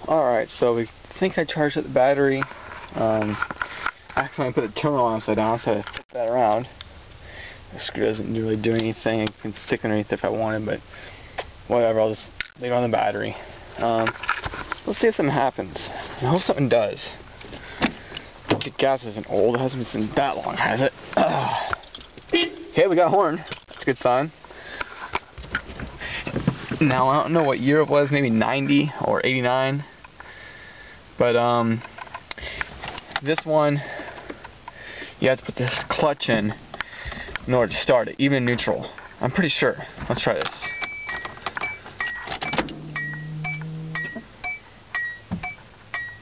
Alright, so we think I charged up the battery. Actually, I put the terminal upside down, so I flip that around. The screw doesn't really do anything. It can stick underneath if I wanted, but whatever, I'll just leave it on the battery. Let's see if something happens. I hope something does. The gas isn't old. It hasn't been that long, has it? Okay, we got a horn. That's a good sign. Now, I don't know what year it was, maybe 90 or 89. But, this one, you have to put this clutch in order to start it, even neutral. I'm pretty sure. Let's try this.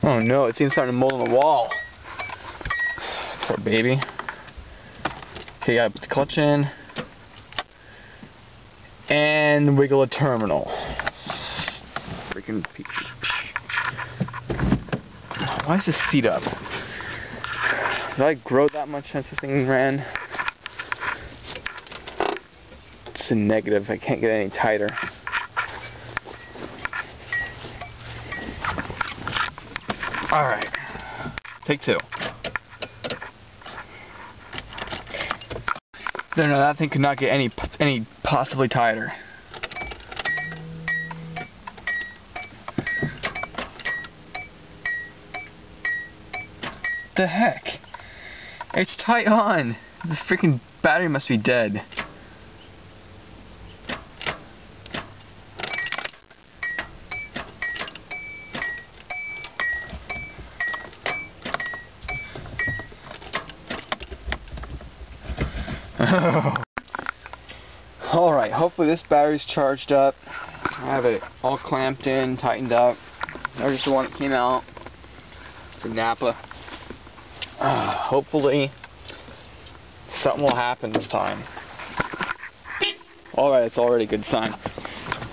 Oh no, it's even starting to mold on the wall. Poor baby. Okay, you gotta put the clutch in. And wiggle a terminal. Freaking piece. Why is this seat up? Did I grow that much since this thing ran? It's a negative. I can't get any tighter. Alright. Take two. There, no, that thing could not get any possibly tighter. The heck? It's tight on. The freaking battery must be dead. Alright, hopefully this battery's charged up. I have it all clamped in, tightened up. There's the one that came out. It's a Napa. Hopefully something will happen this time. Alright, it's already a good sign.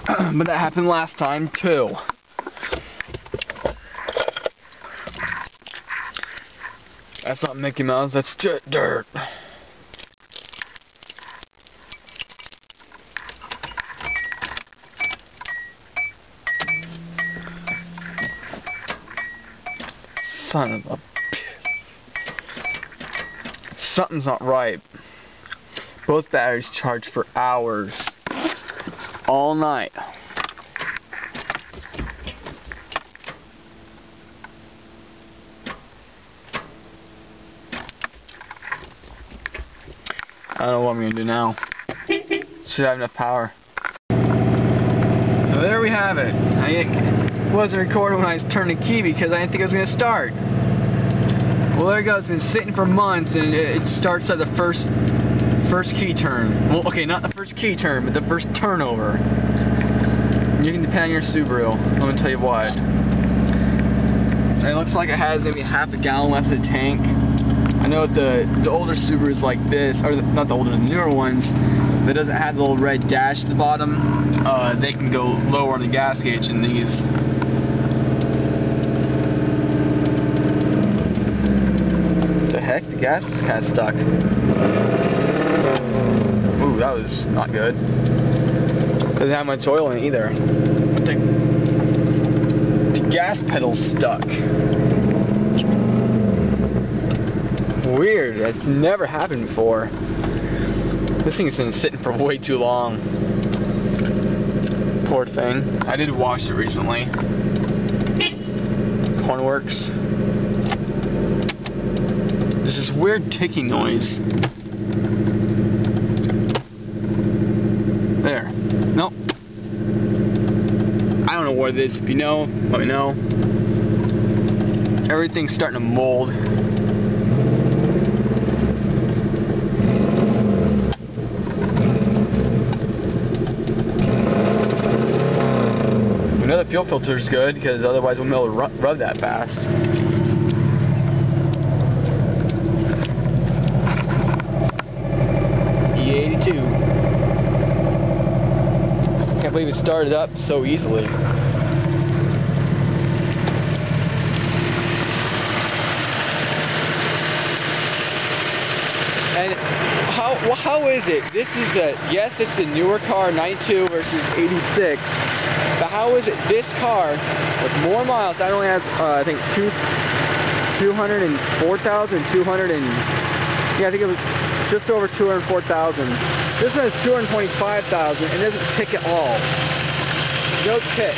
But that happened last time too. That's not Mickey Mouse, that's dirt. Son of a... Something's not right. Both batteries charged for hours. All night. I don't know what I'm going to do now. Should have enough power. So there we have it. I wasn't recording when I was turning the key because I didn't think it was going to start. Well, there it goes. It's been sitting for months, and it starts at the first key turn. Well, okay, not the first key turn, but the first turnover. You can depend on your Subaru. I'm gonna tell you what. And it looks like it has maybe half a gallon left of the tank. I know the older Subarus like this, or not the older, the newer ones, that doesn't have the little red dash at the bottom. They can go lower on the gas gauge than these. Heck, the gas is kind of stuck. Ooh, that was not good. Doesn't have much oil in it either. The gas pedal's stuck. Weird, that's never happened before. This thing's been sitting for way too long. Poor thing. I did wash it recently. Horn works. There's this weird ticking noise. There. Nope. I don't know what it is. If you know, let me know. Everything's starting to mold. We know the fuel filter's good because otherwise we won't be able to rub that fast. Can't believe it started up so easily. And how is it? This is yes, it's the newer car, 92 versus 86. But how is it this car with more miles? That only has I think 204,200 and yeah, I think it was just over 204,000. This one has 225,000 and doesn't tick at all. No tick.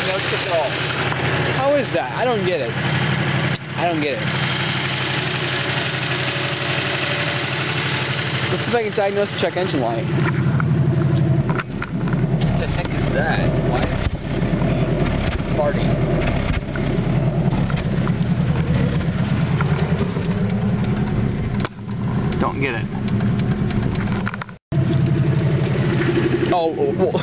No tick at all. How is that? I don't get it. I don't get it. Let's see if I can diagnose the check engine light. What the heck is that? Why is it farting? Don't get it. Oh, well,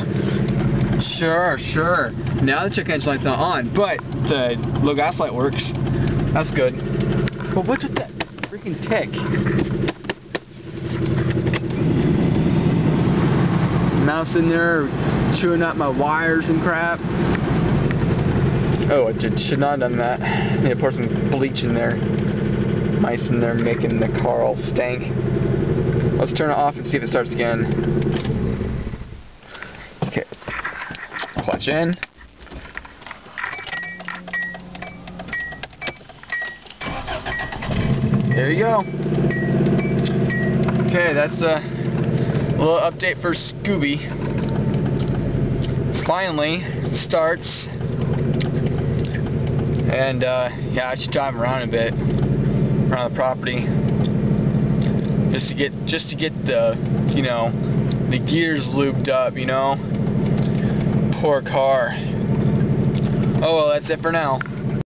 sure. Now the check engine light's not on, but the low gas light works. That's good. But what's with that freaking tick? Now sitting there chewing up my wires and crap. Oh, I should not have done that. Need to pour some bleach in there. Mice in there making the car all stank. Let's turn it off and see if it starts again. Okay. Clutch in. There you go. Okay, that's a little update for Scooby. Finally, it starts. And yeah, I should drive around a bit around the property. Just to get the, you know, the gears lubed up, you know. Poor car. Oh well, that's it for now.